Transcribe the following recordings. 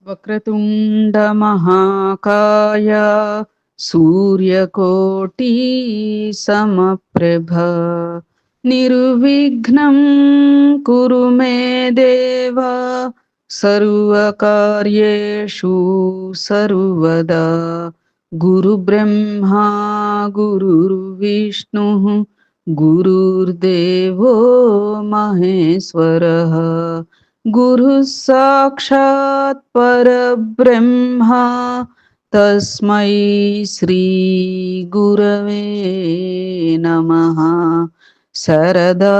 వక్రతుండ మహాకాయ సూర్యకోటి సమప్రభ నిర్విఘ్నం కురు మే దేవ సర్వకార్యేషు సర్వదా గురు బ్రహ్మా గురుర్విష్ణు గురుర్దేవో మహేశ్వరః గురు సాక్షాత్ పరబ్రహ్మ తస్మై శ్రీ గురవే నమః. శరదా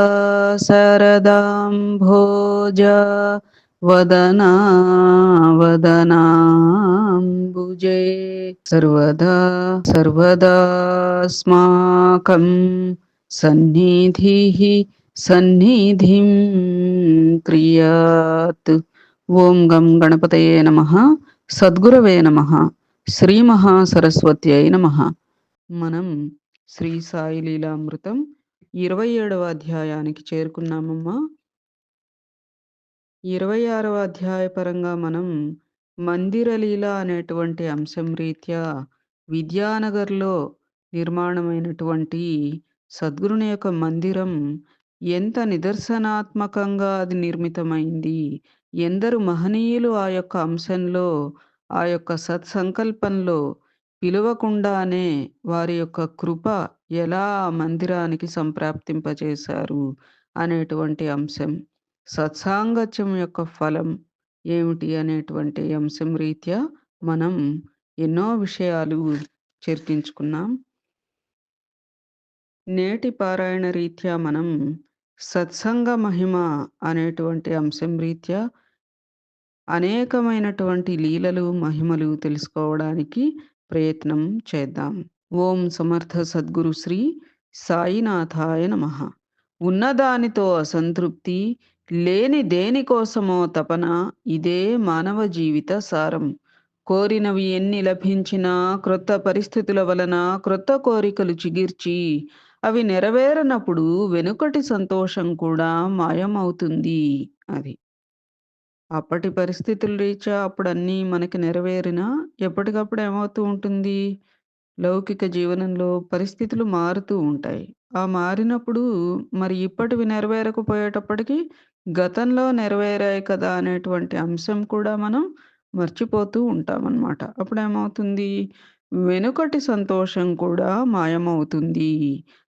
శరదాంభోజ వదనా వదనాంబుజే సర్వదా సర్వదాస్మాకం సన్నిధిః సన్నిధిం క్రియాత్. ఓం గం గణపతయే నమః. సద్గురవే నమః. శ్రీ మహాసరస్వత్యై నమః. మనం శ్రీ సాయి లీలామృతం 27వ అధ్యాయానికి చేరుకున్నామమ్మా. 26వ అధ్యాయ పరంగా మనం మందిరలీల అనేటువంటి అంశం రీత్యా విద్యానగర్లో నిర్మాణమైనటువంటి సద్గురుని యొక్క మందిరం ఎంత నిదర్శనాత్మకంగా అది నిర్మితమైంది, ఎందరు మహనీయులు ఆ యొక్క అంశంలో, ఆ యొక్క సత్సంకల్పంలో పిలవకుండానే వారి యొక్క కృప ఎలా ఆ మందిరానికి సంప్రాప్తింపచేశారు అనేటువంటి అంశం, సత్సాంగత్యం యొక్క ఫలం ఏమిటి అనేటువంటి అంశం రీత్యా మనం ఎన్నో విషయాలు చర్చించుకున్నాం. నేటి పారాయణ రీత్యా మనం సత్సంగ మహిమ అనేటువంటి అంశం రీత్యా అనేకమైనటువంటి లీలలు మహిమలు తెలుసుకోవడానికి ప్రయత్నం చేద్దాం. ఓం సమర్థ సద్గురు శ్రీ సాయినాథాయ నమః. ఉన్నదానితో అసంతృప్తి, లేని దేనికోసమో తపన, ఇదే మానవ జీవిత సారం. కోరినవి ఎన్ని లభించినా క్రొత్త పరిస్థితుల వలన క్రొత్త కోరికలు చిగిర్చి అవి నెరవేరనప్పుడు వెనుకటి సంతోషం కూడా మాయమవుతుంది. అది అప్పటి పరిస్థితుల రీత్యా అప్పుడు అన్నీ మనకి నెరవేరినా ఎప్పటికప్పుడు ఏమవుతూ ఉంటుంది, లౌకిక జీవనంలో పరిస్థితులు మారుతూ ఉంటాయి. ఆ మారినప్పుడు మరి ఇప్పటివి నెరవేరకపోయేటప్పటికి గతంలో నెరవేరాయి కదా అనేటువంటి అంశం కూడా మనం మర్చిపోతూ ఉంటామన్నమాట. అప్పుడేమవుతుంది, వెనుకటి సంతోషం కూడా మాయమవుతుంది.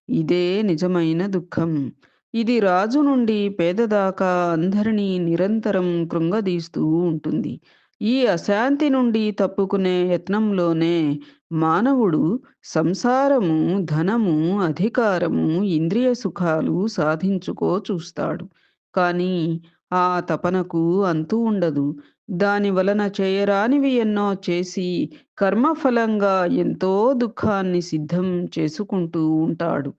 ఇదే నిజమైన దుఃఖం. ఇది రాజు నుండి పేద దాకా అందరినీ నిరంతరం కృంగదీస్తూ ఉంటుంది. ఈ అశాంతి నుండి తప్పుకునే యత్నంలోనే మానవుడు సంసారము, ధనము, అధికారము, ఇంద్రియ సుఖాలు సాధించుకో చూస్తాడు. కానీ ఆ తపనకు అంతు ఉండదు. దాని వలన చేయరానివి ఎన్నో చేసి కర్మఫలంగా ఎంతో దుఃఖాన్ని సిద్ధం చేసుకుంటూ ఉంటాడు.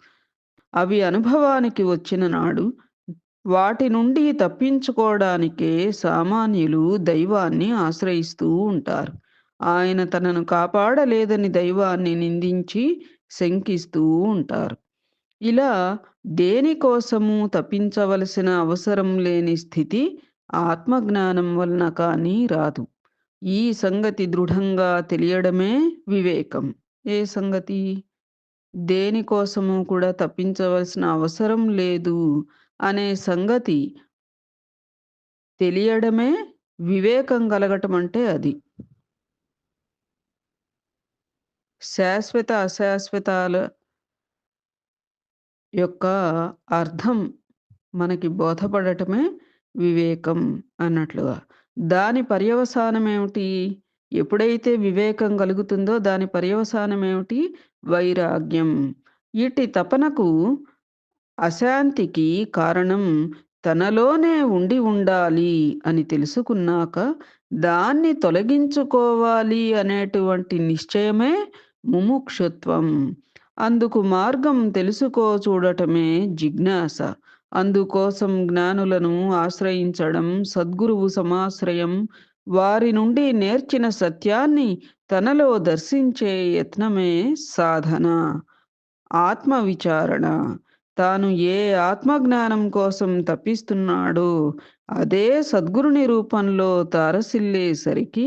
అవి అనుభవానికి వచ్చిన నాడు వాటి నుండి తప్పించుకోవడానికే సామాన్యులు దైవాన్ని ఆశ్రయిస్తూ ఉంటారు. ఆయన తనను కాపాడలేదని దైవాన్ని నిందించి శంకిస్తూ ఉంటారు. ఇలా దేనికోసము తప్పించవలసిన అవసరం లేని స్థితి ఆత్మజ్ఞానం వలన కానీ రాదు. ఈ సంగతి దృఢంగా తెలియడమే వివేకం. ఏ సంగతి? దేనికోసము కూడా తప్పించవలసిన అవసరం లేదు అనే సంగతి తెలియడమే వివేకం కలగటం అంటే అది. శాశ్వత అశాశ్వతాల యొక్క అర్థం మనకి బోధపడటమే వివేకం అన్నట్లుగా. దాని పర్యవసానం ఏమిటి? ఎప్పుడైతే వివేకం కలుగుతుందో దాని పర్యవసానం ఏమిటి? వైరాగ్యం. ఇట్టి తపనకు, అశాంతికి కారణం తనలోనే ఉండి ఉండాలి అని తెలుసుకున్నాక దాన్ని తొలగించుకోవాలి అనేటువంటి నిశ్చయమే ముముక్షుత్వం. అందుకు మార్గం తెలుసుకో చూడటమే జిజ్ఞాస. అందుకోసం జ్ఞానులను ఆశ్రయించడం, సద్గురువు సమాశ్రయం, వారి నుండి నేర్చిన సత్యాన్ని తనలో దర్శించే యత్నమే సాధన, ఆత్మ విచారణ. తాను ఏ ఆత్మజ్ఞానం కోసం తపిస్తున్నాడో అదే సద్గురుని రూపంలో తారసిల్లేసరికి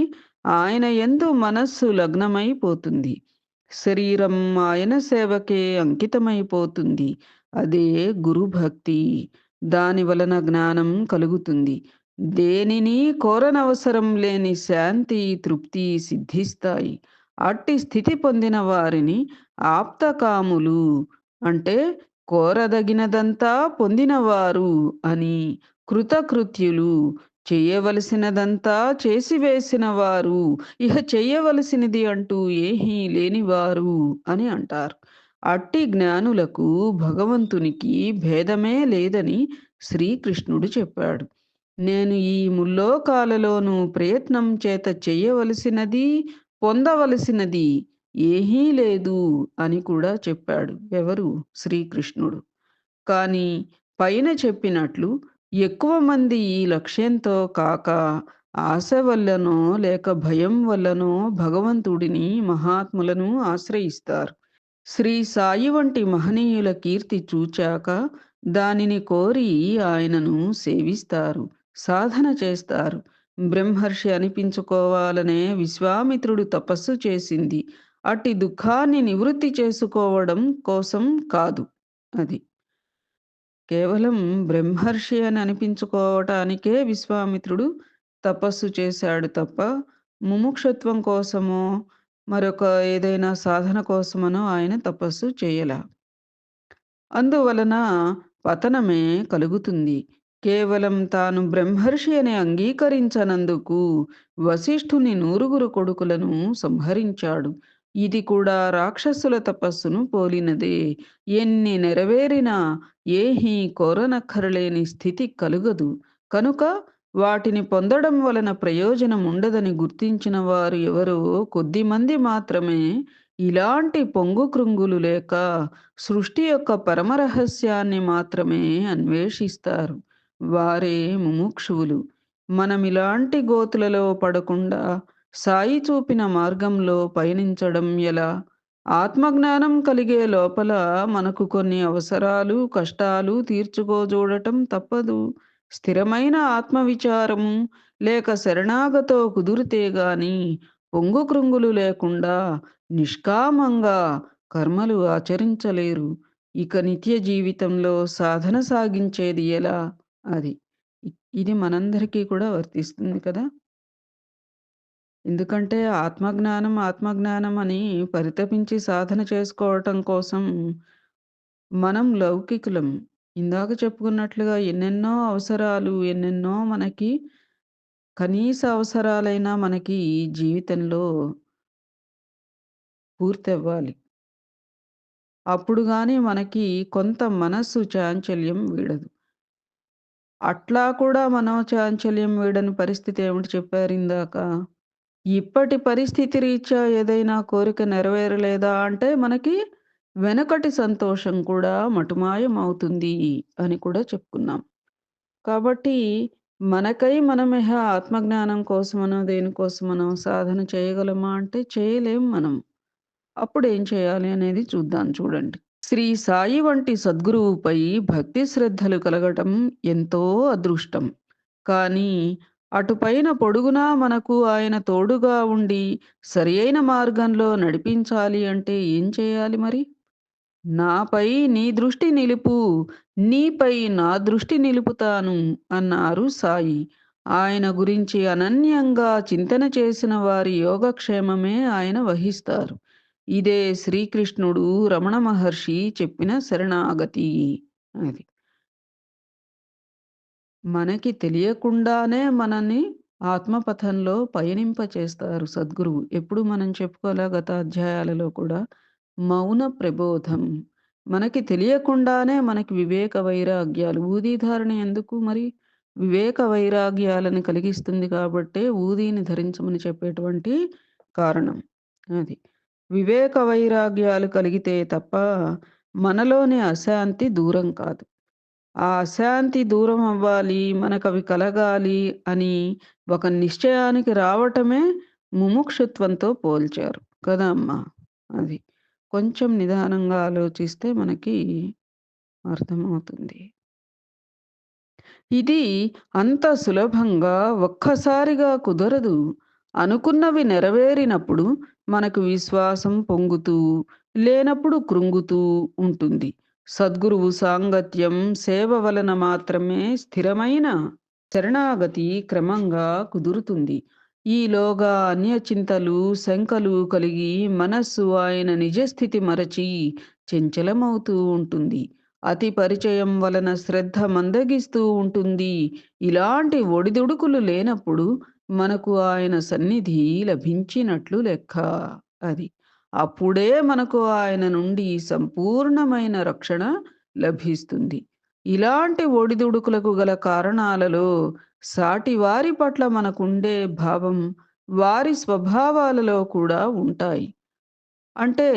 ఆయన యందు మనస్సు లగ్నమైపోతుంది. శరీరం ఆయన సేవకే అంకితమైపోతుంది. అదే గురుభక్తి. దాని వలన జ్ఞానం కలుగుతుంది. దేనిని కోరనవసరం లేని శాంతి, తృప్తి సిద్ధిస్తాయి. అట్టి స్థితి పొందిన వారిని ఆప్తకాములు అంటే కోరదగినదంతా పొందినవారు అని, కృతకృత్యులు చేయవలసినదంతా చేసివేసిన వారు, ఇహ చెయ్యవలసినది అంటూ ఏహీ లేనివారు అని అంటారు. అట్టి జ్ఞానులకు భగవంతునికి భేదమే లేదని శ్రీకృష్ణుడు చెప్పాడు. నేను ఈ ముల్లోకాలలోనూ ప్రయత్నం చేత చెయ్యవలసినది, పొందవలసినది ఏహీ లేదు అని కూడా చెప్పాడు. ఎవరు? శ్రీకృష్ణుడు. కానీ పైన చెప్పినట్లు ఎక్కువ మంది ఈ లక్ష్యంతో కాక ఆశ వల్లనో లేక భయం వల్లనో భగవంతుడిని, మహాత్ములను ఆశ్రయిస్తారు. శ్రీ సాయి వంటి మహనీయుల కీర్తి చూచాక దానిని కోరి ఆయనను సేవిస్తారు, సాధన చేస్తారు. బ్రహ్మర్షి అనిపించుకోవాలనే విశ్వామిత్రుడు తపస్సు చేసింది అట్టి దుఃఖాన్ని నివృత్తి చేసుకోవడం కోసం కాదు. అది కేవలం బ్రహ్మర్షి అని అనిపించుకోవటానికే విశ్వామిత్రుడు తపస్సు చేశాడు తప్ప, ముముక్షత్వం కోసమో, మరొక ఏదైనా సాధన కోసమనో ఆయన తపస్సు చేయలా. అందువలన పతనమే కలుగుతుంది. కేవలం తాను బ్రహ్మర్షి అని అంగీకరించనందుకు వశిష్ఠుని నూరుగురు కొడుకులను సంహరించాడు. ఇది కూడా రాక్షసుల తపస్సును పోలినదే. ఎన్ని నెరవేరినా ఏహీ కోరనక్కరలేని స్థితి కలుగదు. కనుక వాటిని పొందడం వలన ప్రయోజనం ఉండదని గుర్తించిన వారు ఎవరో కొద్దిమంది మాత్రమే ఇలాంటి పొంగు కృంగులు లేక సృష్టి యొక్క పరమరహస్యాన్ని మాత్రమే అన్వేషిస్తారు. వారే ముముక్షువులు. మనమిలాంటి గోతులలో పడకుండా సాయి చూపిన మార్గంలో పయనించడం ఎలా? ఆత్మజ్ఞానం కలిగే లోపల మనకు కొన్ని అవసరాలు, కష్టాలు తీర్చుకోజూడటం తప్పదు. స్థిరమైన ఆత్మవిచారము లేక శరణాగతో కుదిరితే గాని పొంగు కృంగులు లేకుండా నిష్కామంగా కర్మలు ఆచరించలేరు. ఇక నిత్య జీవితంలో సాధన సాగించేది ఎలా? అది. ఇది మనందరికీ కూడా వర్తిస్తుంది కదా! ఎందుకంటే ఆత్మజ్ఞానం, ఆత్మజ్ఞానం అని పరితపించి సాధన చేసుకోవటం కోసం మనం లౌకికులం. ఇందాక చెప్పుకున్నట్లుగా ఎన్నెన్నో అవసరాలు, ఎన్నెన్నో మనకి కనీస అవసరాలైనా మనకి జీవితంలో పూర్తవ్వాలి. అప్పుడు గాని మనకి కొంత మనస్సు చాంచల్యం వీడదు. అట్లా కూడా మనోచాంచల్యం వీడని పరిస్థితి ఏమిటి చెప్పారిందాక? ఇప్పటి పరిస్థితి రీత్యా ఏదైనా కోరిక నెరవేరలేదా అంటే మనకి వెనకటి సంతోషం కూడా మటుమాయమవుతుంది అని కూడా చెప్పుకున్నాం. కాబట్టి మనకై మనమిహ ఆత్మజ్ఞానం కోసమనో, దేనికోసమనో సాధన చేయగలమా అంటే చేయలేం మనం. అప్పుడేం చేయాలి అనేది చూద్దాం చూడండి. శ్రీ సాయి వంటి సద్గురువుపై భక్తి శ్రద్ధలు కలగటం ఎంతో అదృష్టం. కానీ అటుపైన పొడుగునా మనకు ఆయన తోడుగా ఉండి సరియైన మార్గంలో నడిపించాలి అంటే ఏం చేయాలి మరి? నాపై నీ దృష్టి నిలుపు, నీపై నా దృష్టి నిలుపుతాను అన్నారు సాయి. ఆయన గురించి అనన్యంగా చింతన చేసిన వారి యోగక్షేమమే ఆయన వహిస్తారు. ఇదే శ్రీకృష్ణుడు రమణ మహర్షి చెప్పిన శరణాగతి. అది. మనకి తెలియకుండానే మనని ఆత్మపథంలో పయనింపచేస్తారు సద్గురువు. ఎప్పుడు మనం చెప్పుకోలా గత అధ్యాయాలలో కూడా మౌన ప్రబోధం. మనకి తెలియకుండానే మనకి వివేక వైరాగ్యాలు ఊదీ ధారణ ఎందుకు మరి? వివేక వైరాగ్యాలను కలిగిస్తుంది కాబట్టే ఊదీని ధరించమని చెప్పేటువంటి కారణం. అది. వివేక వైరాగ్యాలు కలిగితే తప్ప మనలోని అశాంతి దూరం కాదు. ఆ అశాంతి దూరం అవ్వాలి, మనకవి కలగాలి అని ఒక నిశ్చయానికి రావటమే ముముక్షుత్వంతో పోల్చారు. కదా అమ్మా! అది. కొంచెం నిదానంగా ఆలోచిస్తే మనకి అర్థమవుతుంది. ఇది అంత సులభంగా ఒక్కసారిగా కుదరదు. అనుకున్నవి నెరవేరినప్పుడు మనకు విశ్వాసం పొంగుతూ, లేనప్పుడు కృంగుతూ ఉంటుంది. సద్గురువు సాంగత్యం, సేవ వలన మాత్రమే స్థిరమైన శరణాగతి క్రమంగా కుదురుతుంది. ఈలోగా అన్యచింతలు, శంకలు కలిగి మనస్సు ఆయన నిజస్థితి మరచి చంచలమవుతూ ఉంటుంది. అతి పరిచయం వలన శ్రద్ధ మందగిస్తూ ఉంటుంది. ఇలాంటి ఒడిదుడుకులు లేనప్పుడు మనకు ఆయన సన్నిధి లభించినట్లు లెక్క. అది. అప్పుడే మనకు ఆయన నుండి సంపూర్ణమైన రక్షణ లభిస్తుంది. ఇలాంటి ఒడిదుడుకులకు గల కారణాలలో సాటివారి పట్ల మనకుండే భావం వారి స్వభావాలలో కూడా ఉంటాయి. అంటే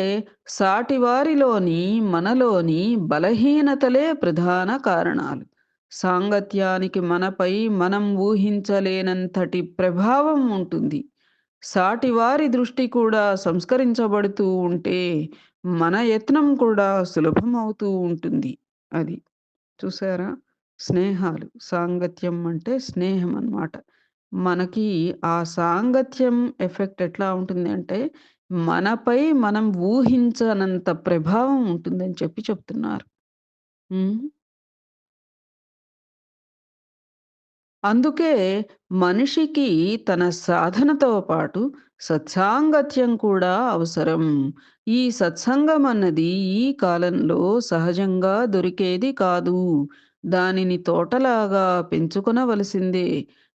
సాటివారిలోని, మనలోని బలహీనతలే ప్రధాన కారణాలు. సాంగత్యానికి మనపై మనం ఊహించలేనంతటి ప్రభావం ఉంటుంది. సాటివారి దృష్టి కూడా సంస్కరించబడుతూ ఉంటే, మన యత్నం కూడా సులభమవుతూ ఉంటుంది. అది. చూసారా? స్నేహాలు. సాంగత్యం అంటే స్నేహం అన్నమాట. మనకి ఆ సాంగత్యం ఎఫెక్ట్ ఎట్లా ఉంటుంది అంటే, మనపై మనం ఊహించనంత ప్రభావం ఉంటుందని చెప్తున్నారు. హ్మ్. అందుకే మనిషికి తన సాధనతో పాటు సత్సాంగత్యం కూడా అవసరం. ఈ సత్సంగం అన్నది ఈ కాలంలో సహజంగా దొరికేది కాదు. దానిని తోటలాగా పెంచుకొనవలసిందే.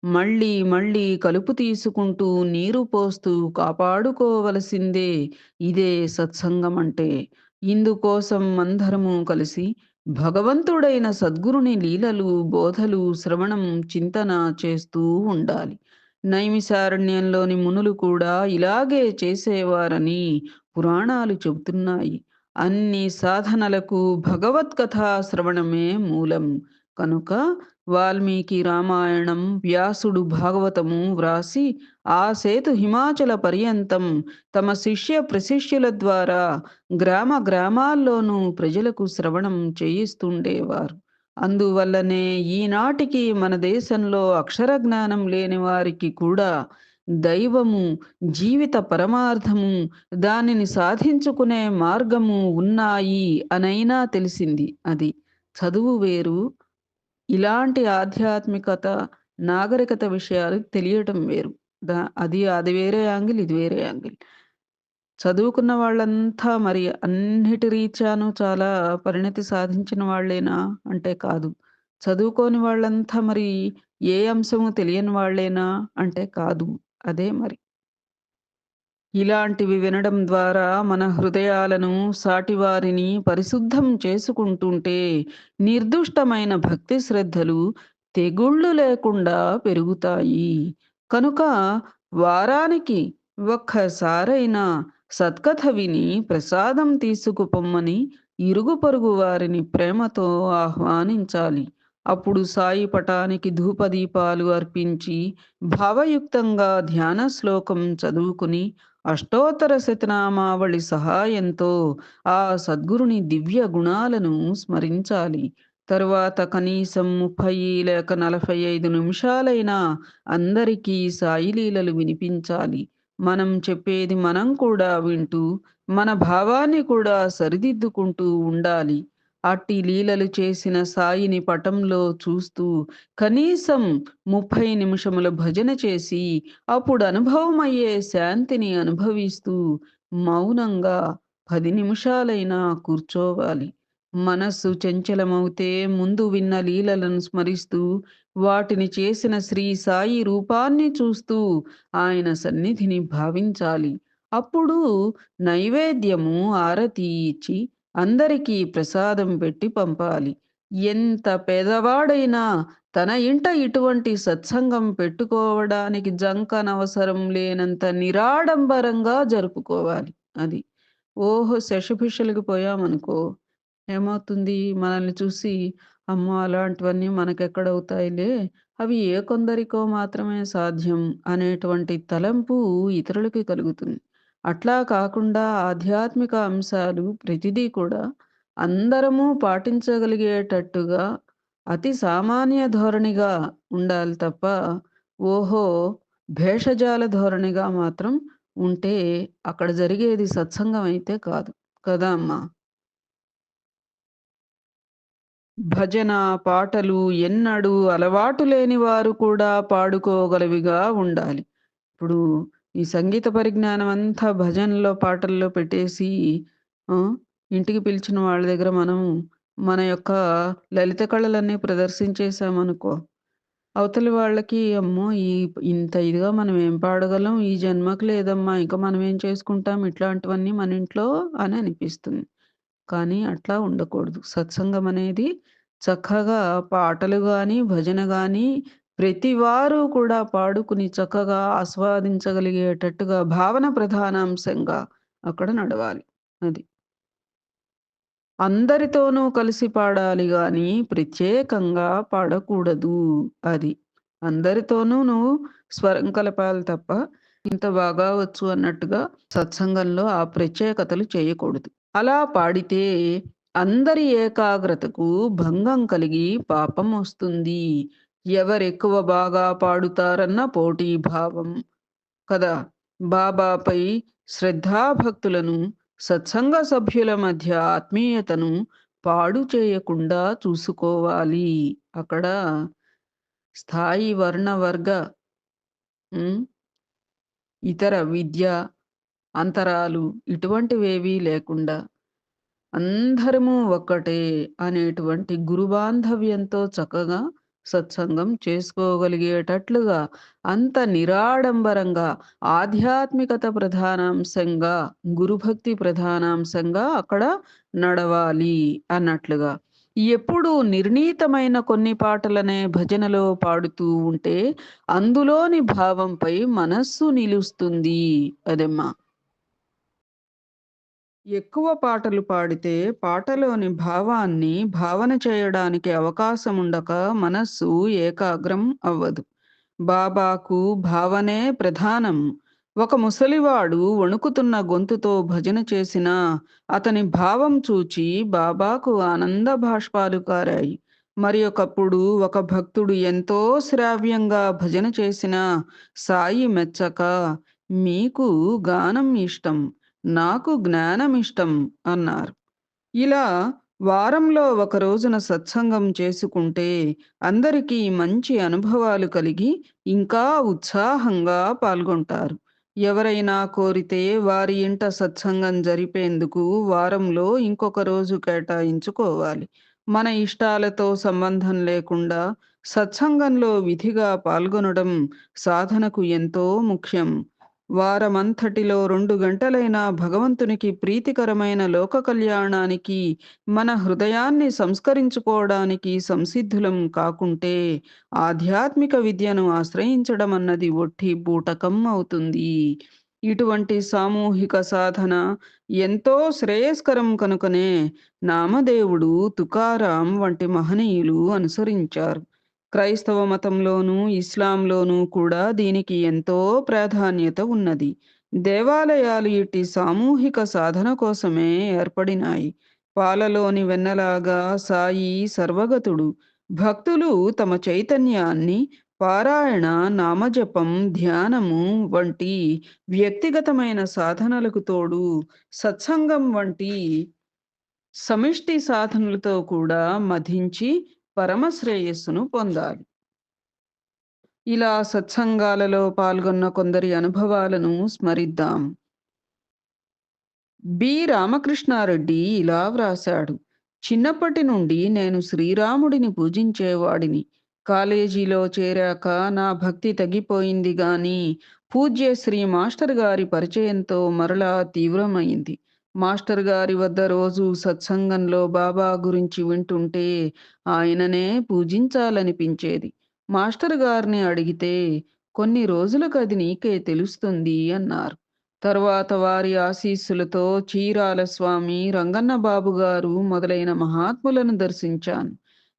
మళ్ళీ మళ్ళీ కలుపు తీసుకుంటూ, నీరు పోస్తూ కాపాడుకోవలసిందే. ఇదే సత్సంగం అంటే. ఇందుకోసం అందరము కలిసి భగవంతుడైన సద్గురుని లీలలు, బోధలు శ్రవణం, చింతన చేస్తూ ఉండాలి. నైమిషారణ్యంలోని మునులు కూడా ఇలాగే చేసేవారని పురాణాలు చెబుతున్నాయి. అన్ని సాధనలకు భగవత్కథా శ్రవణమే మూలం. కనుక వాల్మీకి రామాయణం, వ్యాసుడు భాగవతము వ్రాసి ఆ సేతు హిమాచల పర్యంతం తమ శిష్య ప్రశిష్యుల ద్వారా గ్రామ గ్రామాల్లోనూ ప్రజలకు శ్రవణం చేయిస్తుండేవారు. అందువల్లనే ఈనాటికి మన దేశంలో అక్షర జ్ఞానం లేని వారికి కూడా దైవము, జీవిత పరమార్థము, దానిని సాధించుకునే మార్గము ఉన్నాయి అనైనా తెలిసింది. అది. చదువు వేరు, ఇలాంటి ఆధ్యాత్మికత, నాగరికత విషయాలు తెలియటం వేరు. అది వేరే యాంగిల్, ఇది వేరే యాంగిల్. చదువుకున్న వాళ్ళంతా మరి అన్నిటి రీత్యాను చాలా పరిణతి సాధించిన వాళ్ళేనా అంటే కాదు. చదువుకోని వాళ్ళంతా మరి ఏ అంశము తెలియని వాళ్ళేనా అంటే కాదు. అదే మరి. ఇలాంటివి వినడం ద్వారా మన హృదయాలను, సాటివారిని పరిశుద్ధం చేసుకుంటుంటే నిర్దుష్టమైన భక్తి శ్రద్ధలు తెగుళ్ళు లేకుండా పెరుగుతాయి. కనుక వారానికి ఒక్కసారైనా సత్కథ విని ప్రసాదం తీసుకుపొమ్మని ఇరుగు పొరుగు వారిని ప్రేమతో ఆహ్వానించాలి. అప్పుడు సాయి పటానికి ధూపదీపాలు అర్పించి భావయుక్తంగా ధ్యాన శ్లోకం చదువుకుని అష్టోత్తర శతనామావళి సహాయంతో ఆ సద్గురుని దివ్య గుణాలను స్మరించాలి. తరువాత కనీసం 30 లేక 45 నిమిషాలైనా అందరికీ సాయి లీలలు వినిపించాలి. మనం చెప్పేది మనం కూడా వింటూ, మన భావాన్ని కూడా సరిదిద్దుకుంటూ ఉండాలి. అట్టి లీలలు చేసిన సాయిని పటంలో చూస్తూ కనీసం 30 నిమిషముల భజన చేసి అప్పుడు అనుభవమయ్యే శాంతిని అనుభవిస్తూ మౌనంగా 10 నిమిషాలైనా కూర్చోవాలి. మనస్సు చంచలమవుతే ముందు విన్న లీలలను స్మరిస్తూ, వాటిని చేసిన శ్రీ సాయి రూపాన్ని చూస్తూ ఆయన సన్నిధిని భావించాలి. అప్పుడు నైవేద్యము, ఆరతి ఇచ్చి అందరికీ ప్రసాదం పెట్టి పంపాలి. ఎంత పేదవాడైనా తన ఇంట ఇటువంటి సత్సంగం పెట్టుకోవడానికి జంకనవసరం లేనంత నిరాడంబరంగా జరుపుకోవాలి. అది. ఓహో! శషభిషలుకు పోయామనుకో, ఏమవుతుంది? మనల్ని చూసి, అమ్మో! అలాంటివన్నీ మనకెక్కడవుతాయిలే, అవి ఏ కొందరికో మాత్రమే సాధ్యం అనేటువంటి తలంపు ఇతరులకి కలుగుతుంది. అట్లా కాకుండా ఆధ్యాత్మిక అంశాలు ప్రతిదీ కూడా అందరము పాటించగలిగేటట్టుగా అతి సామాన్య ధోరణిగా ఉండాలి తప్ప, ఓహో! భేషజాల ధోరణిగా మాత్రం ఉంటే అక్కడ జరిగేది సత్సంగం అయితే కాదు. కదా అమ్మా! భజన, పాటలు ఎన్నడూ అలవాటు లేని వారు కూడా పాడుకోగలవిగా ఉండాలి. ఇప్పుడు ఈ సంగీత పరిజ్ఞానం అంతా భజనలో, పాటల్లో పెట్టేసి ఆ! ఇంటికి పిలిచిన వాళ్ళ దగ్గర మనం మన యొక్క లలిత కళలన్నీ ప్రదర్శించేసామనుకో, అవతలి వాళ్ళకి అమ్మో! ఇంత ఇదిగా మనం ఏం పాడగలం? ఈ జన్మకి లేదమ్మా! ఇంక మనం ఏం చేసుకుంటాం ఇట్లాంటివన్నీ మన ఇంట్లో అని అనిపిస్తుంది. కానీ అట్లా ఉండకూడదు. సత్సంగం అనేది చక్కగా పాటలు గాని, భజన గాని ప్రతి వారు కూడా పాడుకుని చక్కగా ఆస్వాదించగలిగేటట్టుగా భావన ప్రధానాంశంగా అక్కడ నడవాలి. అది. అందరితోనూ కలిసి పాడాలి గానీ, ప్రత్యేకంగా పాడకూడదు. అది. అందరితోనూ నువ్వు స్వరం కలపాలి తప్ప, ఇంత బాగా వచ్చు అన్నట్టుగా సత్సంగంలో ఆ ప్రత్యేకతలు చేయకూడదు. అలా పాడితే అందరి ఏకాగ్రతకు భంగం కలిగి పాపమొస్తుంది. ఎవరెక్కువ బాగా పాడుతారన్న పోటీ భావం కదా! బాబాపై శ్రద్ధాభక్తులను, సత్సంగ సభ్యుల మధ్య ఆత్మీయతను పాడు చేయకుండా చూసుకోవాలి. అక్కడ స్థాయి, వర్ణ, వర్గ హ్మ్. ఇతర విద్య అంతరాలు ఇటువంటివేవీ లేకుండా అందరము ఒక్కటే అనేటువంటి గురుబాంధవ్యంతో చక్కగా సత్సంగం చేసుకోగలిగేటట్లుగా అంత నిరాడంబరంగా ఆధ్యాత్మికత ప్రధానాంశంగా గురుభక్తి ప్రధానాంశంగా అక్కడ నడవాలి అన్నట్లుగా. ఎప్పుడూ నిర్ణీతమైన కొన్ని పాటలనే భజనలో పాడుతూ ఉంటే అందులోని భావంపై మనస్సు నిలుస్తుంది. అదమ్మా. ఎక్కువ పాటలు పాడితే పాటలోని భావాన్ని భావన చేయడానికి అవకాశముండక మనస్సు ఏకాగ్రం అవ్వదు. బాబాకు భావనే ప్రధానం. ఒక ముసలివాడు వణుకుతున్న గొంతుతో భజన చేసినా అతని భావం చూచి బాబాకు ఆనంద బాష్పాలు కారాయి. మరి ఒకప్పుడు ఒక భక్తుడు ఎంతో శ్రావ్యంగా భజన చేసినా సాయి మెచ్చక, మీకు గానం ఇష్టం, నాకు జ్ఞానమిష్టం అన్నారు. ఇలా వారంలో ఒక రోజున సత్సంగం చేసుకుంటే అందరికీ మంచి అనుభవాలు కలిగి ఇంకా ఉత్సాహంగా పాల్గొంటారు. ఎవరైనా కోరితే వారి ఇంట సత్సంగం జరిపేందుకు వారంలో ఇంకొక రోజు కేటాయించుకోవాలి. మన ఇష్టాలతో సంబంధం లేకుండా సత్సంగంలో విధిగా పాల్గొనడం సాధనకు ఎంతో ముఖ్యం. వారమంతటిలో 2 గంటలైనా భగవంతునికి ప్రీతికరమైన లోక కళ్యాణానికి, మన హృదయాన్ని సంస్కరించుకోవడానికి సంసిద్ధులం కాకుంటే, ఆధ్యాత్మిక విద్యను ఆశ్రయించడమన్నది ఒట్టి బూటకం అవుతుంది. ఇటువంటి సామూహిక సాధన ఎంతో శ్రేయస్కరం కనుకనే నామదేవుడు, తుకారాం వంటి మహనీయులు అనుసరించారు. క్రైస్తవ మతంలోనూ, ఇస్లాంలోనూ కూడా దీనికి ఎంతో ప్రాధాన్యత ఉన్నది. దేవాలయాలు ఇట్టి సామూహిక సాధన కోసమే ఏర్పడినాయి. పాలలోని వెన్నలాగా సాయి సర్వగతుడు. భక్తులు తమ చైతన్యాన్ని పారాయణ, నామజపం, ధ్యానము వంటి వ్యక్తిగతమైన సాధనలకు తోడు సత్సంగం వంటి సమిష్టి సాధనలతో కూడా మధించి పరమ శ్రేయస్సును పొందాలి. ఇలా సత్సంగాలలో పాల్గొన్న కొందరి అనుభవాలను స్మరిద్దాం. రామకృష్ణారెడ్డి ఇలా వ్రాశాడు. చిన్నప్పటి నుండి నేను శ్రీరాముడిని పూజించేవాడిని. కాలేజీలో చేరాక నా భక్తి తగ్గిపోయింది గాని పూజ్య శ్రీ మాస్టర్ గారి పరిచయంతో మరలా తీవ్రమైంది. మాస్టర్ గారి వద్ద రోజు సత్సంగంలో బాబా గురించి వింటుంటే ఆయననే పూజించాలనిపించేది. మాస్టర్ గారిని అడిగితే కొన్ని రోజులకు అది నీకే తెలుస్తుంది అన్నారు. తరువాత వారి ఆశీస్సులతో చీరాల స్వామి, రంగన్న బాబు గారు మొదలైన మహాత్ములను దర్శించాను.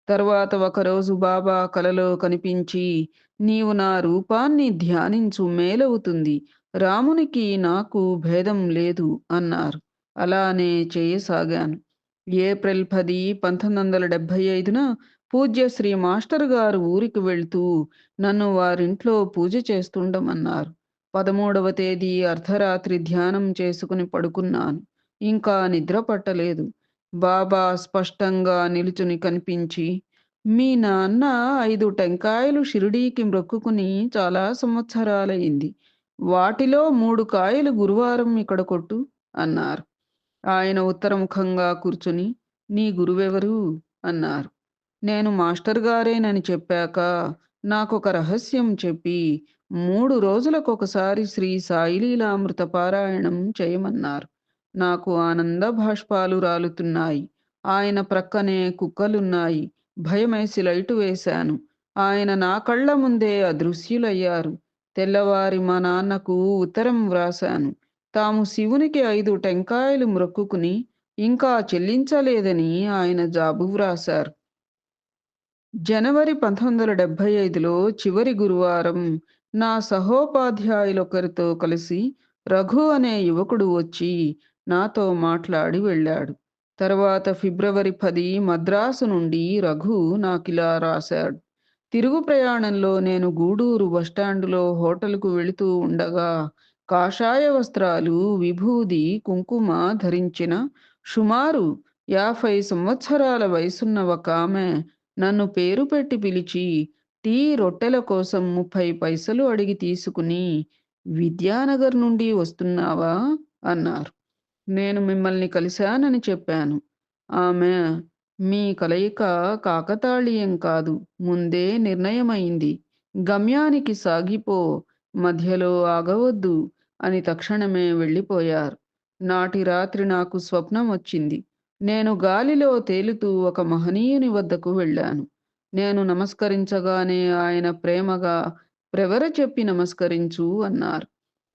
తరువాత ఒకరోజు బాబా కలలో కనిపించి, నీవు నా రూపాన్ని ధ్యానించు మేలవుతుంది. రామునికి నాకు భేదం లేదు అన్నారు. అలానే చేయసాగాను. ఏప్రిల్ 10, 1975న పూజ్య శ్రీ మాస్టర్ గారు ఊరికి వెళ్తూ నన్ను వారింట్లో పూజ చేస్తుండమన్నారు. 13వ తేదీ అర్ధరాత్రి ధ్యానం చేసుకుని పడుకున్నాను. ఇంకా నిద్ర పట్టలేదు. బాబా స్పష్టంగా నిలుచుని కనిపించి, "మీ నాన్న 5 టెంకాయలు షిరిడీకి మ్రొక్కుకుని చాలా సంవత్సరాలయింది. వాటిలో 3 కాయలు గురువారం ఇక్కడ కొట్టు" అన్నారు. ఆయన ఉత్తరముఖంగా కూర్చుని, "నీ గురువెవరు?" అన్నారు. నేను మాస్టర్ గారేనని చెప్పాక, నాకొక రహస్యం చెప్పి, 3 రోజులకొకసారి శ్రీ సాయిలీలామృత పారాయణం చేయమన్నారు. నాకు ఆనంద బాష్పాలు రాలుతున్నాయి. ఆయన ప్రక్కనే కుక్కలున్నాయి. భయమేసి లైటు వేశాను. ఆయన నా కళ్ళ ముందే అదృశ్యులయ్యారు. తెల్లవారి మా నాన్నకు ఉత్తరం వ్రాశాను. తాము శివునికి 5 టెంకాయలు మ్రొక్కుకుని, ఇంకా చెల్లించలేదని ఆయన జాబు వ్రాశారు. జనవరి 1975లో చివరి గురువారం నా సహోపాధ్యాయులొకరితో కలిసి రఘు అనే యువకుడు వచ్చి నాతో మాట్లాడి వెళ్ళాడు. తర్వాత ఫిబ్రవరి 10 మద్రాసు నుండి రఘు నాకిలా రాశాడు. తిరుగు ప్రయాణంలో నేను గూడూరు బస్టాండులో హోటలుకు వెళుతూ ఉండగా కాషాయ వస్త్రాలు, విభూది, కుంకుమ ధరించిన సుమారు 50 సంవత్సరాల వయసున్న ఒకామె నన్ను పేరు పెట్టి పిలిచి, టీ, రొట్టెల కోసం 30 పైసలు అడిగి తీసుకుని, "విద్యానగర్ నుండి వస్తున్నావా?" అన్నారు. నేను మిమ్మల్ని కలిశానని చెప్పాను. ఆమె, "మీ కలయిక కాకతాళీయం కాదు. ముందే నిర్ణయమైంది. గమ్యానికి సాగిపో. మధ్యలో ఆగవద్దు" అని తక్షణమే వెళ్ళిపోయారు. నాటి రాత్రి నాకు స్వప్నం వచ్చింది. నేను గాలిలో తేలుతూ ఒక మహనీయుని వద్దకు వెళ్ళాను. నేను నమస్కరించగానే ఆయన ప్రేమగా, "ప్రవర చెప్పి నమస్కరించు" అన్నారు.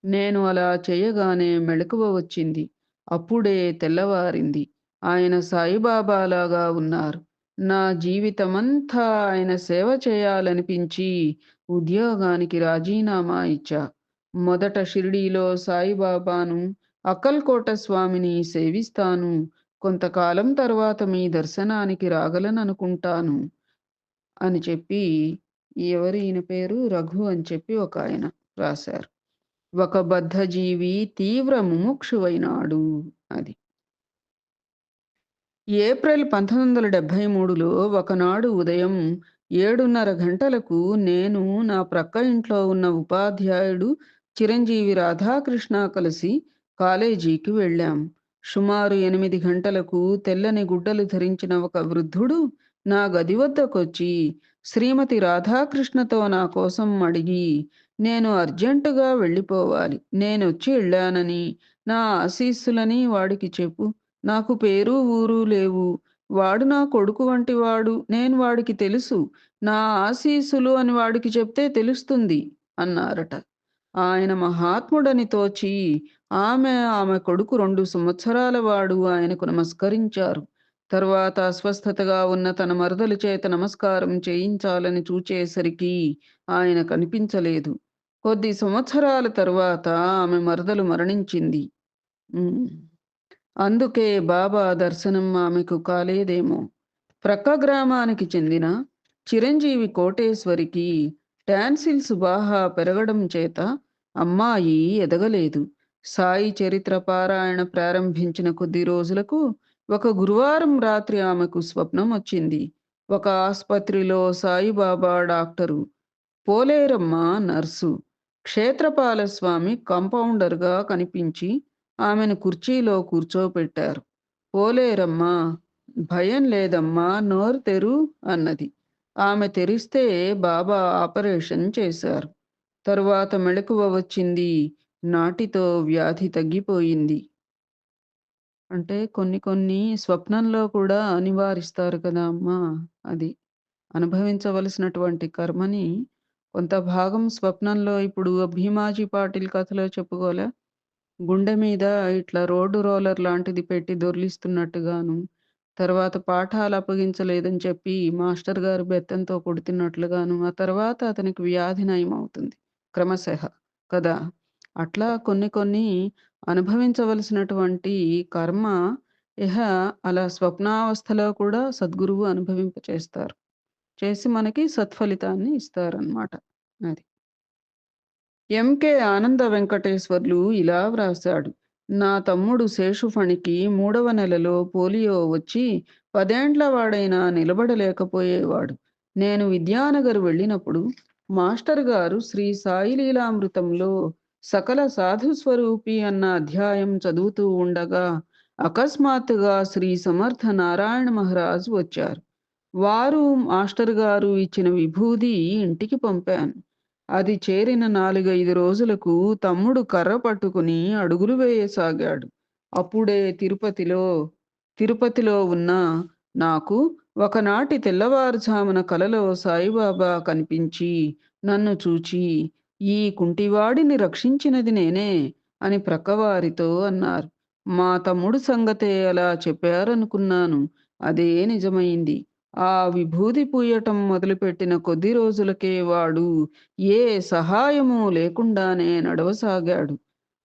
నేను అలా చేయగానే మెలకువ వచ్చింది. అప్పుడే తెల్లవారింది. ఆయన సాయిబాబాలాగా ఉన్నారు. నా జీవితమంతా ఆయన సేవ చేయాలనిపించి ఉద్యోగానికి రాజీనామా ఇచ్చా. మొదట షిరిడీలో సాయిబాబాను, అక్కల్కోట స్వామిని సేవిస్తాను. కొంతకాలం తర్వాత మీ దర్శనానికి రాగలననుకుంటాను అని చెప్పి, ఎవరు ఈయన పేరు? రఘు అని చెప్పి ఒకాయన రాశారు. ఒక బద్ధజీవి తీవ్ర ముముక్షువైనాడు. అది. ఏప్రిల్ 1973లో ఒకనాడు ఉదయం 7:30 గంటలకు నేను, నా ప్రక్క ఇంట్లో ఉన్న ఉపాధ్యాయుడు చిరంజీవి రాధాకృష్ణ కలిసి కాలేజీకి వెళ్ళాం. సుమారు 8 గంటలకు తెల్లని గుడ్డలు ధరించిన ఒక వృద్ధుడు నా గది వద్దకొచ్చి శ్రీమతి రాధాకృష్ణతో నా కోసం అడిగి, నేను అర్జెంటుగా వెళ్ళిపోవాలి. నేనొచ్చి ఎళ్ళానని, నా ఆశీస్సులని వాడికి చెప్పు. నాకు పేరు, ఊరు లేవు. వాడు నా కొడుకు వంటివాడు. నేను వాడికి తెలుసు. నా ఆశీస్సులు అని వాడికి చెప్తే తెలుస్తుంది అన్నారట. ఆయన మహాత్ముడని తోచి ఆమె కొడుకు 2 సంవత్సరాల వాడు ఆయనకు నమస్కరించారు. తరువాత అస్వస్థతగా ఉన్న తన మరదలి చేత నమస్కారం చేయించాలని చూచేసరికి ఆయన కనిపించలేదు. కొద్ది సంవత్సరాల తరువాత ఆమె మరదలు మరణించింది. హ్మ్. అందుకే బాబా దర్శనం ఆమెకు కాలేదేమో. ప్రక్క గ్రామానికి చెందిన చిరంజీవి కోటేశ్వరికి టాన్సిల్స్ బాగా పెరగడం చేత అమ్మాయి ఎదగలేదు. సాయి చరిత్ర పారాయణ ప్రారంభించిన కొద్ది రోజులకు ఒక గురువారం రాత్రి ఆమెకు స్వప్నం వచ్చింది. ఒక ఆస్పత్రిలో సాయిబాబా డాక్టరు, పోలేరమ్మ నర్సు, క్షేత్రపాల స్వామి కాంపౌండర్‌గా కనిపించి ఆమెను కుర్చీలో కూర్చోపెట్టారు. పోలేరమ్మ, "భయం లేదమ్మా, నోరు తెరు" అన్నది. ఆమె తెరిస్తే బాబా ఆపరేషన్ చేశారు. తరువాత మెలకువ వచ్చింది. నాటితో వ్యాధి తగ్గిపోయింది. అంటే కొన్ని కొన్ని స్వప్నంలో కూడా నివారిస్తారు కదా అమ్మా! అది. అనుభవించవలసినటువంటి కర్మని కొంత భాగం స్వప్నంలో, ఇప్పుడు 'భీమాజీ పాటిల్' కథలో చెప్పుకోలా? గుండె మీద ఇట్లా రోడ్డు రోలర్ లాంటిది పెట్టి దొర్లిస్తున్నట్టుగాను, తర్వాత పాఠాలు అప్పగించలేదని చెప్పి మాస్టర్ గారు బెత్తంతో కొడుతున్నట్లుగాను, ఆ తర్వాత అతనికి వ్యాధి నయమవుతుంది క్రమశః కదా! అట్లా కొన్ని కొన్ని అనుభవించవలసినటువంటి కర్మ ఇహ అలా స్వప్నావస్థలో కూడా సద్గురువు అనుభవింపచేస్తారు. చేసి మనకి సత్ఫలితాన్ని ఇస్తారనమాట. అది. ఎంకే ఆనంద వెంకటేశ్వర్లు ఇలా వ్రాశాడు. నా తమ్ముడు శేషుఫణికి 3వ నెలలో పోలియో వచ్చి 10 ఏండ్ల వాడైనా నిలబడలేకపోయేవాడు. నేను విద్యానగర్ వెళ్ళినప్పుడు మాస్టర్ గారు శ్రీ సాయి లీలామృతంలో సకల సాధు స్వరూపి అన్న అధ్యాయం చదువుతూ ఉండగా అకస్మాత్తుగా శ్రీ సమర్థ నారాయణ మహారాజ్ వచ్చారు. వారు మాస్టర్ గారు ఇచ్చిన విభూది ఇంటికి పంపాను. అది చేరిన 4, 5 రోజులకు తమ్ముడు కర్ర పట్టుకుని అడుగులు వేయసాగాడు. అప్పుడే తిరుపతిలో ఉన్న నాకు ఒకనాటి తెల్లవారుజామున కలలో సాయిబాబా కనిపించి నన్ను చూచి, "ఈ కుంటివాడిని రక్షించినది నేనే" అని ప్రక్కవారితో అన్నారు. మా తమ్ముడు సంగతే అలా చెప్పారనుకున్నాను. అదే నిజమైంది. ఆ విభూది పూయటం మొదలుపెట్టిన కొద్ది రోజులకే వాడు ఏ సహాయము లేకుండానే నడవసాగాడు.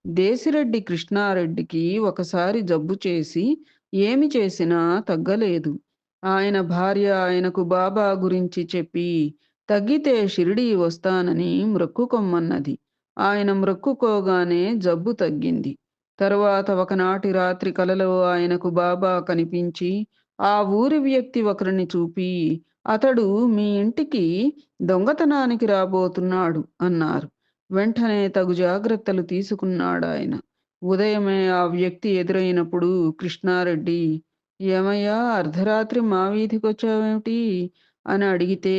దేశిరెడ్డి కృష్ణారెడ్డికి ఒకసారి జబ్బు చేసి ఏమి చేసినా తగ్గలేదు. ఆయన భార్య ఆయనకు బాబా గురించి చెప్పి తగ్గితే షిరిడీ వస్తానని మ్రొక్కుకొమ్మన్నది. ఆయన మ్రొక్కుకోగానే జబ్బు తగ్గింది. తరువాత ఒకనాటి రాత్రి కలలో ఆయనకు బాబా కనిపించి ఆ ఊరి వ్యక్తి ఒకరిని చూపి అతడు మీ ఇంటికి దొంగతనానికి రాబోతున్నాడు అన్నారు. వెంటనే తగు జాగ్రత్తలు తీసుకున్నాడాయన. ఉదయమే ఆ వ్యక్తి ఎదురైనప్పుడు కృష్ణారెడ్డి, "ఏమయ్యా! అర్ధరాత్రి మా వీధికొచ్చావేమిటి?" అని అడిగితే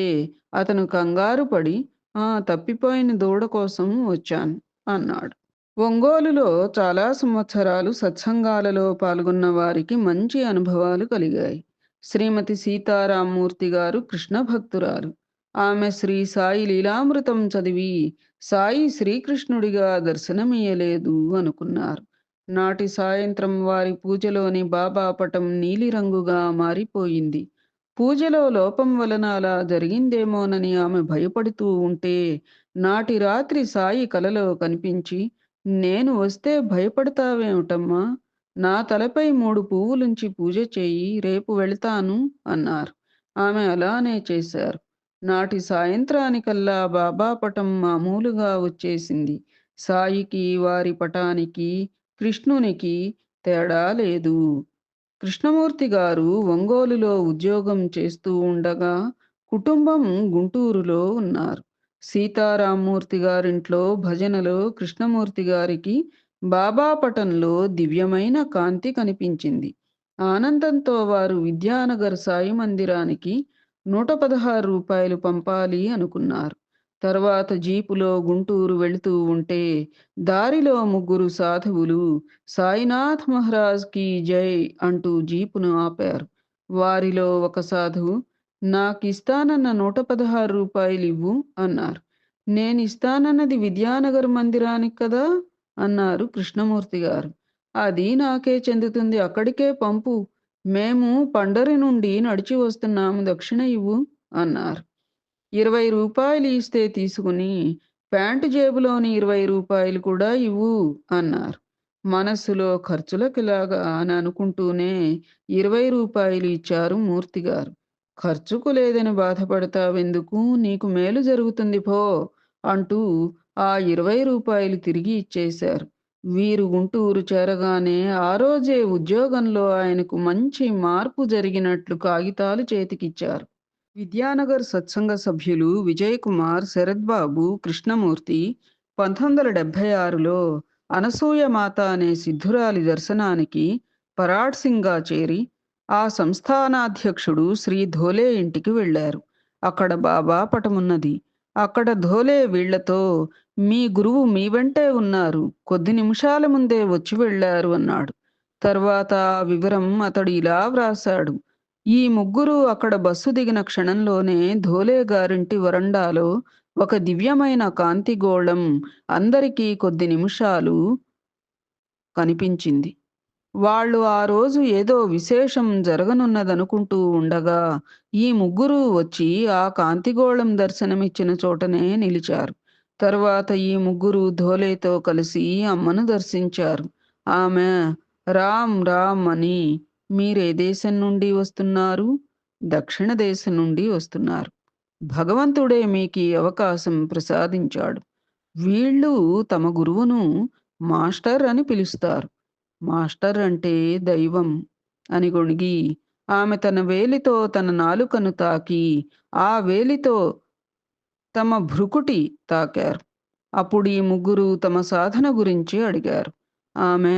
అతను కంగారు పడి, "ఆ! తప్పిపోయిన దూడ కోసం వచ్చాను" అన్నాడు. ఒంగోలులో చాలా సంవత్సరాలు సత్సంగాలలో పాల్గొన్న వారికి మంచి అనుభవాలు కలిగాయి. శ్రీమతి సీతారామూర్తి గారు కృష్ణ భక్తురాలు. ఆమె శ్రీ సాయి లీలామృతం చదివి సాయి శ్రీకృష్ణుడిగా దర్శనమియ్యలేదు అనుకున్నారు. నాటి సాయంత్రం వారి పూజలోని బాబా పటం నీలిరంగుగా మారిపోయింది. పూజలో లోపం వలన అలా జరిగిందేమోనని ఆమె భయపడుతూ ఉంటే నాటి రాత్రి సాయి కలలో కనిపించి, "నేను వస్తే భయపడతావేమిటమ్మా? నా తలపై 3 పువ్వులుంచి పూజ చెయ్యి, రేపు వెళతాను" అన్నారు. ఆమె అలానే చేశారు. నాటి సాయంత్రానికల్లా బాబా పటం మామూలుగా వచ్చేసింది. సాయికి, వారి పటానికి, కృష్ణునికి తేడా లేదు. కృష్ణమూర్తి గారు ఒంగోలులో ఉద్యోగం చేస్తూ ఉండగా కుటుంబం గుంటూరులో ఉన్నారు. సీతారామూర్తి గారింట్లో భజనలో కృష్ణమూర్తి గారికి బాబా పటంలో దివ్యమైన కాంతి కనిపించింది. ఆనందంతో వారు విద్యానగర్ సాయి మందిరానికి రూ. 116 పంపాలి అనుకున్నారు. తర్వాత జీపులో గుంటూరు వెళుతూ ఉంటే దారిలో 3 సాధువులు "సాయినాథ్ మహారాజ్ కీ జై" అంటూ జీపును ఆపారు. వారిలో ఒక సాధువు, "నాకిస్తానన్న రూ. 116 అన్నారు. "నేనిస్తానన్నది విద్యానగర్ మందిరానికి కదా" అన్నారు కృష్ణమూర్తి గారు. "అది నాకే చెందుతుంది, అక్కడికే పంపు. మేము పండరి నుండి నడిచి వస్తున్నాము, దక్షిణ ఇవ్వు" అన్నారు. రూ. 20 ఇస్తే తీసుకుని, "ప్యాంటు జేబులోని రూ. 20 కూడా ఇవ్వు" అన్నారు. మనస్సులో ఖర్చులకిలాగా అని అనుకుంటూనే రూ. 20 ఇచ్చారు మూర్తిగారు. "ఖర్చుకు లేదని బాధపడతావెందుకు? నీకు మేలు జరుగుతుంది పో" అంటూ ఆ రూ. 20 తిరిగి ఇచ్చేశారు. వీరు గుంటూరు చేరగానే ఆ రోజే ఉద్యోగంలో ఆయనకు మంచి మార్పు జరిగినట్లు కాగితాలు చేతికిచ్చారు. విద్యానగర్ సత్సంగ సభ్యులు విజయ్ కుమార్, శరత్ బాబు, కృష్ణమూర్తి 1976లో అనసూయమాత అనే సిద్ధురాలి దర్శనానికి పరాడ్సింగ్గా చేరి ఆ సంస్థానాధ్యక్షుడు శ్రీ ధోలే ఇంటికి వెళ్లారు. అక్కడ బాబా పటమున్నది. అక్కడ ధోలే వీళ్లతో, "మీ గురువు మీ వెంటే ఉన్నారు. కొద్ది నిమిషాల ముందే వచ్చి వెళ్లారు" అన్నాడు. తర్వాత ఆ వివరం అతడు ఇలా వ్రాశాడు. ఈ ముగ్గురు అక్కడ బస్సు దిగిన క్షణంలోనే ధోలే గారింటి వరండాలో ఒక దివ్యమైన కాంతిగోళం అందరికీ కొద్ది నిమిషాలు కనిపించింది. వాళ్ళు ఆ రోజు ఏదో విశేషం జరగనున్నదనుకుంటూ ఉండగా ఈ ముగ్గురూ వచ్చి ఆ కాంతిగోళం దర్శనమిచ్చిన చోటనే నిలిచారు. తరువాత ఈ ముగ్గురు ధోలేతో కలిసి అమ్మను దర్శించారు. ఆమె "రామ్ రామ్" అని మీరే దేశం నుండి వస్తున్నారు? దక్షిణ దేశం నుండి వస్తున్నారు. భగవంతుడే మీకీ అవకాశం ప్రసాదించాడు. వీళ్ళు తమ గురువును మాస్టర్ అని పిలుస్తారు. మాస్టర్ అంటే దైవం అని గొణిగి, ఆమె తన వేలితో తన నాలుకను తాకి, ఆ వేలితో తమ భృకుటి తాకారు. అప్పుడీ ముగ్గురు తమ సాధన గురించి అడిగారు. ఆమె,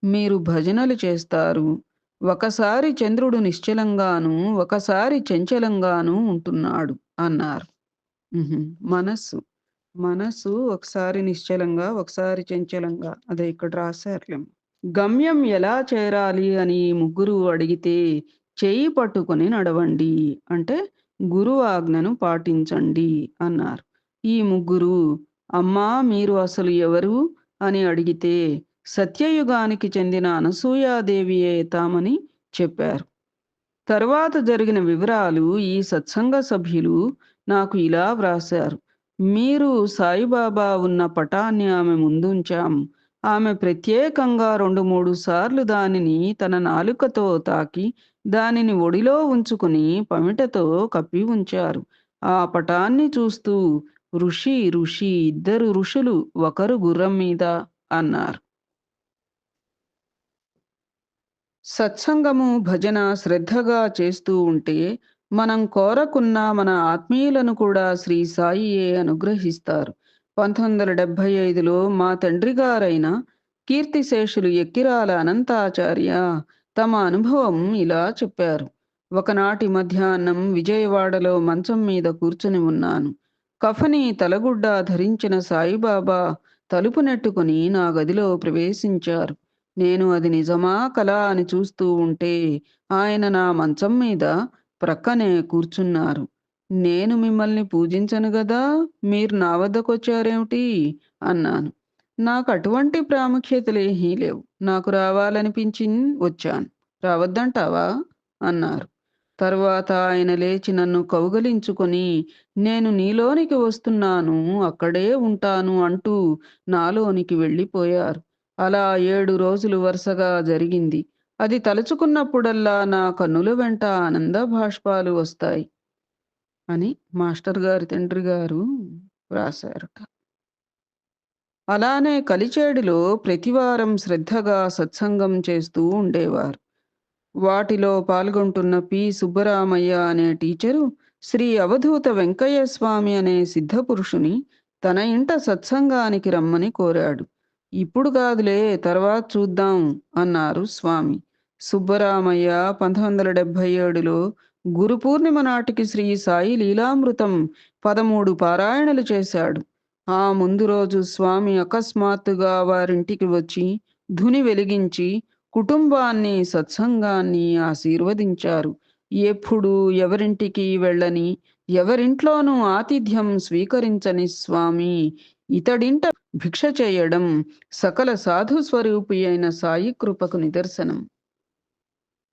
మీరు భజనలు చేస్తారు. ఒకసారి చంద్రుడు నిశ్చలంగాను, ఒకసారి చంచలంగాను ఉంటున్నాడు అన్నారు. హుహు. మనస్సు. మనస్సు ఒకసారి నిశ్చలంగా, ఒకసారి చంచలంగా. అదే ఇక్కడ రాశారులే. గమ్యం ఎలా చేరాలి అని ముగ్గురు అడిగితే, చెయ్యి పట్టుకొని నడవండి అంటే గురువు ఆజ్ఞను పాటించండి అన్నారు. ఈ ముగ్గురు, అమ్మా మీరు అసలు ఎవరు అని అడిగితే, సత్యయుగానికి చెందిన అనసూయాదేవియే తామని చెప్పారు. తరువాత జరిగిన వివరాలు ఈ సత్సంగ సభ్యులు నాకు ఇలా వ్రాశారు. మీరు సాయిబాబా ఉన్న పటాన్ని ఆమె ముందుంచాం. ఆమె ప్రత్యేకంగా 2, 3 సార్లు దానిని తన నాలుకతో తాకి, దానిని ఒడిలో ఉంచుకుని పమిటతో కప్పి ఉంచారు. ఆ పటాన్ని చూస్తూ ఋషి, ఋషి, ఇద్దరు ఋషులు ఒకరు గుర్రం మీద అన్నారు. సత్సంగము, భజన శ్రద్ధగా చేస్తూ ఉంటే మనం కోరకున్న మన ఆత్మీయులను కూడా శ్రీ సాయియే అనుగ్రహిస్తారు. 1975లో మా తండ్రిగారైన కీర్తిశేషులు ఎక్కిరాల అనంతాచార్య తమ అనుభవం ఇలా చెప్పారు. ఒకనాటి మధ్యాహ్నం విజయవాడలో మంచం మీద కూర్చుని ఉన్నాను. కఫని తలగుడ్డ ధరించిన సాయిబాబా తలుపు నెట్టుకుని నా గదిలో ప్రవేశించారు. నేను అది నిజమా కలా అని చూస్తూ ఉంటే ఆయన నా మంచం మీద ప్రక్కనే కూర్చున్నారు. నేను మిమ్మల్ని పూజించను గదా, మీరు నా వద్దకొచ్చారేమిటి అన్నాను. నాకు అటువంటి ప్రాముఖ్యతలేమీ లేవు. నాకు వచ్చాను. రావద్దంటావా అన్నారు. తరువాత ఆయన లేచి నన్ను కౌగలించుకొని, నేను నీలోనికి వస్తున్నాను, అక్కడే ఉంటాను అంటూ నాలోనికి వెళ్ళిపోయారు. అలా 7 రోజులు వరుసగా జరిగింది. అది తలుచుకున్నప్పుడల్లా నా కన్నుల వెంట ఆనంద బాష్పాలు వస్తాయి అని మాస్టర్ గారి తండ్రి గారు వ్రాశారట. అలానే కలిచేడులో ప్రతివారం శ్రద్ధగా సత్సంగం చేస్తూ ఉండేవారు. వాటిలో పాల్గొంటున్న పి. సుబ్బరామయ్య అనే టీచరు శ్రీ అవధూత వెంకయ్య స్వామి అనే సిద్ధపురుషుని తన ఇంట సత్సంగానికి రమ్మని కోరాడు. ఇప్పుడు కాదులే, తర్వాత చూద్దాం అన్నారు స్వామి. సుబ్బరామయ్య 1977లో గురు పూర్ణిమ నాటికి శ్రీ సాయి లీలామృతం 13 పారాయణలు చేశాడు. ఆ ముందు రోజు స్వామి అకస్మాత్తుగా వారింటికి వచ్చి ధుని వెలిగించి కుటుంబాన్ని, సత్సంగాన్ని ఆశీర్వదించారు. ఎప్పుడు ఎవరింటికి వెళ్ళని, ఎవరింట్లోనూ ఆతిథ్యం స్వీకరించని స్వామి ఇతడింట భిక్ష చేయడం సకల సాధు స్వరూపి అయిన సాయి కృపకు నిదర్శనం.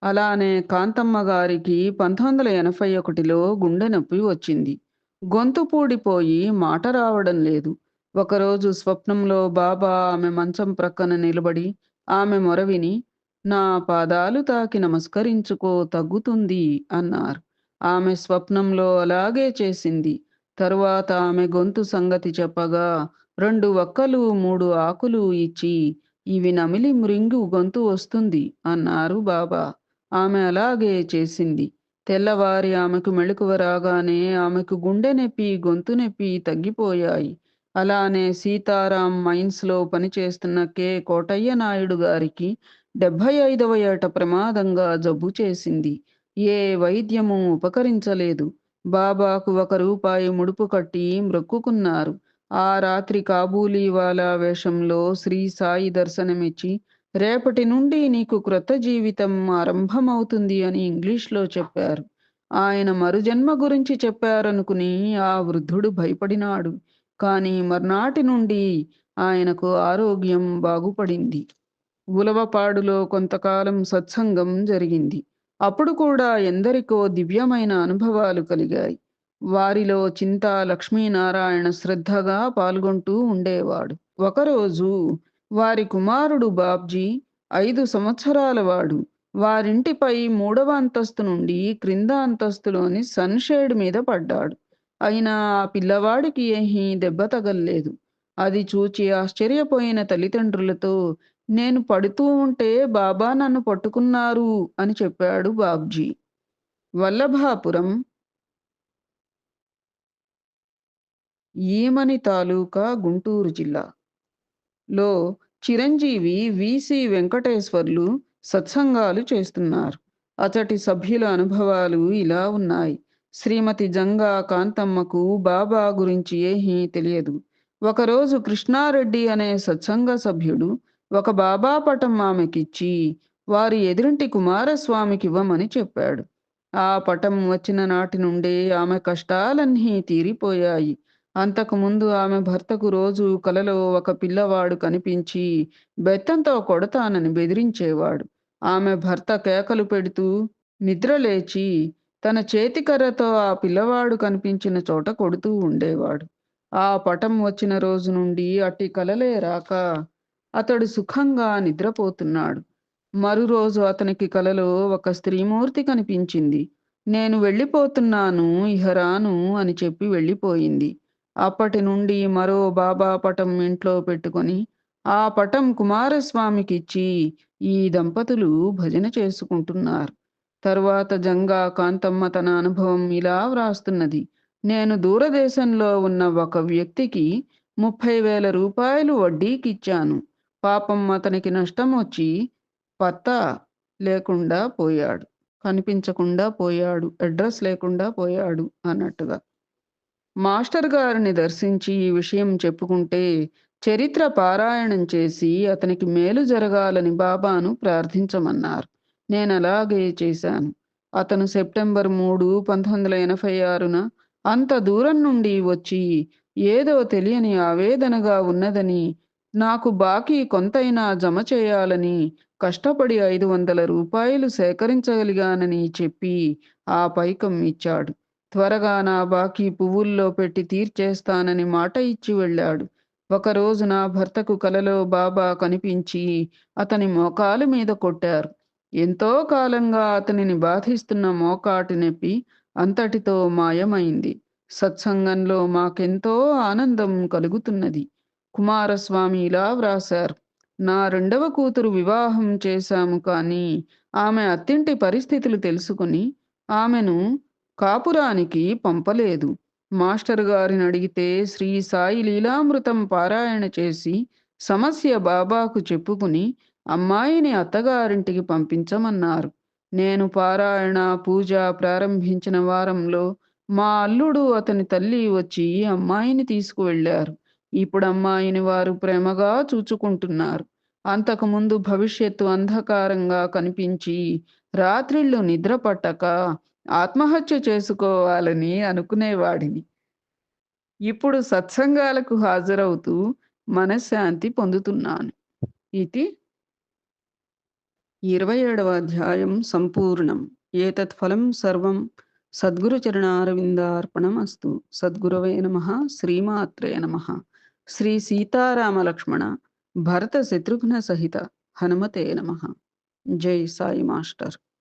అలానే కాంతమ్మ గారికి 1981లో గుండె నొప్పి వచ్చింది. గొంతు పూడిపోయి మాట రావడం లేదు. ఒకరోజు స్వప్నంలో బాబా ఆమె మంచం ప్రక్కన నిలబడి ఆమె మొర విని, నా పాదాలు తాకి నమస్కరించుకో, తగ్గుతుంది అన్నారు. ఆమె స్వప్నంలో అలాగే చేసింది. తరువాత ఆమె గొంతు సంగతి చెప్పగా 2 వక్కలు 3 ఆకులు ఇచ్చి, ఇవి నమిలి మృంగు గొంతు వస్తుంది అన్నారు బాబా. ఆమె అలాగే చేసింది. తెల్లవారి ఆమెకు మెళకువ రాగానే ఆమెకు గుండె నొప్పి, గొంతు నొప్పి తగ్గిపోయాయి. అలానే సీతారాం మైన్స్‌లో పనిచేస్తున్న కె. కోటయ్య నాయుడు గారికి 75వ ఏట ప్రమాదంగా జబ్బు చేసింది. ఏ వైద్యమూ ఉపకరించలేదు. బాబాకు ₹1 ముడుపు కట్టి మ్రొక్కుకున్నారు. ఆ రాత్రి కాబూలీవాలా వేషంలో శ్రీ సాయి దర్శనమిచ్చి, రేపటి నుండి నీకు క్రొత్త జీవితం ఆరంభమవుతుంది అని ఇంగ్లీష్‌లో చెప్పారు. ఆయన మరుజన్మ గురించి చెప్పారనుకుని ఆ వృద్ధుడు భయపడినాడు. కానీ మర్నాటి నుండి ఆయనకు ఆరోగ్యం బాగుపడింది. ఉలవపాడులో కొంతకాలం సత్సంగం జరిగింది. అప్పుడు కూడా ఎందరికో దివ్యమైన అనుభవాలు కలిగాయి. వారిలో చింతా లక్ష్మీనారాయణ శ్రద్ధగా పాల్గొంటూ ఉండేవాడు. ఒకరోజు వారి కుమారుడు బాబ్జీ 5 సంవత్సరాల వాడు వారింటిపై మూడవ అంతస్తు నుండి క్రింద అంతస్తులోని సన్‌షేడ్ మీద పడ్డాడు. అయినా ఆ పిల్లవాడికి ఏహీ దెబ్బ తగల్లేదు. అది చూచి ఆశ్చర్యపోయిన తల్లిదండ్రులతో, "నేను పడుతూ ఉంటే బాబా నన్ను పట్టుకున్నారు" అని చెప్పాడు బాబ్జీ. వల్లభాపురం, ఈమని తాలూకా, గుంటూరు జిల్లా లో చిరంజీవి వీసీ వెంకటేశ్వర్లు సత్సంగాలు చేస్తున్నారు. అతటి సభ్యుల అనుభవాలు ఇలా ఉన్నాయి. శ్రీమతి జంగా కాంతమ్మకు బాబా గురించి ఏమీ తెలియదు. ఒకరోజు కృష్ణారెడ్డి అనే సత్సంగ సభ్యుడు ఒక బాబా పటం ఆమెకిచ్చి వారి ఎదురింటి కుమారస్వామికి ఇవ్వమని చెప్పాడు. ఆ పటం వచ్చిన నాటి నుండే ఆమె కష్టాలన్నీ తీరిపోయాయి. అంతకుముందు ఆమె భర్తకు రోజు కలలో ఒక పిల్లవాడు కనిపించి బెత్తంతో కొడతానని బెదిరించేవాడు. ఆమె భర్త కేకలు పెడుతూ నిద్రలేచి తన చేతికర్రతో ఆ పిల్లవాడు కనిపించిన చోట కొడుతూ ఉండేవాడు. ఆ పటం వచ్చిన రోజు నుండి అట్టి కలలే రాక అతడు సుఖంగా నిద్రపోతున్నాడు. మరురోజు అతనికి కలలో ఒక స్త్రీమూర్తి కనిపించింది. నేను వెళ్ళిపోతున్నాను, ఇహ రాను అని చెప్పి వెళ్ళిపోయింది. అప్పటి నుండి మరో బాబా పటం ఇంట్లో పెట్టుకొని ఆ పటం కుమారస్వామికిచ్చి ఈ దంపతులు భజన చేసుకుంటున్నారు. తరువాత జంగా కాంతమ్మ తన అనుభవం ఇలా వ్రాస్తున్నది. నేను దూరదేశంలో ఉన్న ఒక వ్యక్తికి 30,000 రూపాయలు వడ్డీకిచ్చాను. పాపం అతనికి నష్టం వచ్చి పత్తా లేకుండా పోయాడు. కనిపించకుండా పోయాడు. అడ్రస్ లేకుండా పోయాడు అన్నట్టుగా. మాస్టర్ గారిని దర్శించి ఈ విషయం చెప్పుకుంటే చరిత్ర పారాయణం చేసి అతనికి మేలు జరగాలని బాబాను ప్రార్థించమన్నారు. నేనలాగే చేశాను. అతను సెప్టెంబర్ 3, 1986న అంత దూరం నుండి వచ్చి ఏదో తెలియని ఆవేదనగా ఉన్నదని, నాకు బాకీ కొంతైనా జమ చేయాలని కష్టపడి 500 రూపాయలు సేకరించగలిగానని చెప్పి ఆ పైకం ఇచ్చాడు. త్వరగా నా బాకీ పువ్వుల్లో పెట్టి తీర్చేస్తానని మాట ఇచ్చి వెళ్ళాడు. ఒకరోజు నా భర్తకు కలలో బాబా కనిపించి అతని మోకాలు మీద కొట్టారు. ఎంతో కాలంగా అతనిని బాధిస్తున్న మోకాటి నొప్పి అంతటితో మాయమైంది. సత్సంగంలో మాకెంతో ఆనందం కలుగుతున్నది. కుమారస్వామి ఇలా వ్రాశారు. నా రెండవ కూతురు వివాహం చేశాము కానీ ఆమె అత్తింటి పరిస్థితులు తెలుసుకుని ఆమెను కాపురానికి పంపలేదు. మాస్టర్ గారిని అడిగితే శ్రీ సాయి లీలామృతం పారాయణ చేసి సమస్య బాబాకు చెప్పుకుని అమ్మాయిని అత్తగారింటికి పంపించమన్నారు. నేను పారాయణ పూజ ప్రారంభించిన వారంలో మా అల్లుడు అతని తల్లి వచ్చి అమ్మాయిని తీసుకువెళ్ళారు. ఇప్పుడు అమ్మాయిని వారు ప్రేమగా చూచుకుంటున్నారు. అంతకుముందు భవిష్యత్తు అంధకారంగా కనిపించి రాత్రిళ్ళు నిద్ర పట్టక ఆత్మహత్య చేసుకోవాలని అనుకునేవాడిని. ఇప్పుడు సత్సంగాలకు హాజరవుతూ మనశ్శాంతి పొందుతున్నాను. ఇది 27వ అధ్యాయం సంపూర్ణం. ఏతత్ ఫలం సర్వం సద్గురుచరణారవిందార్పణమస్తు. సద్గురవే నమః. శ్రీమాత్రే నమః. శ్రీ సీతారామ లక్ష్మణ భరత శత్రుఘ్న సహిత హనుమతే నమః. జై సాయి మాస్టర్.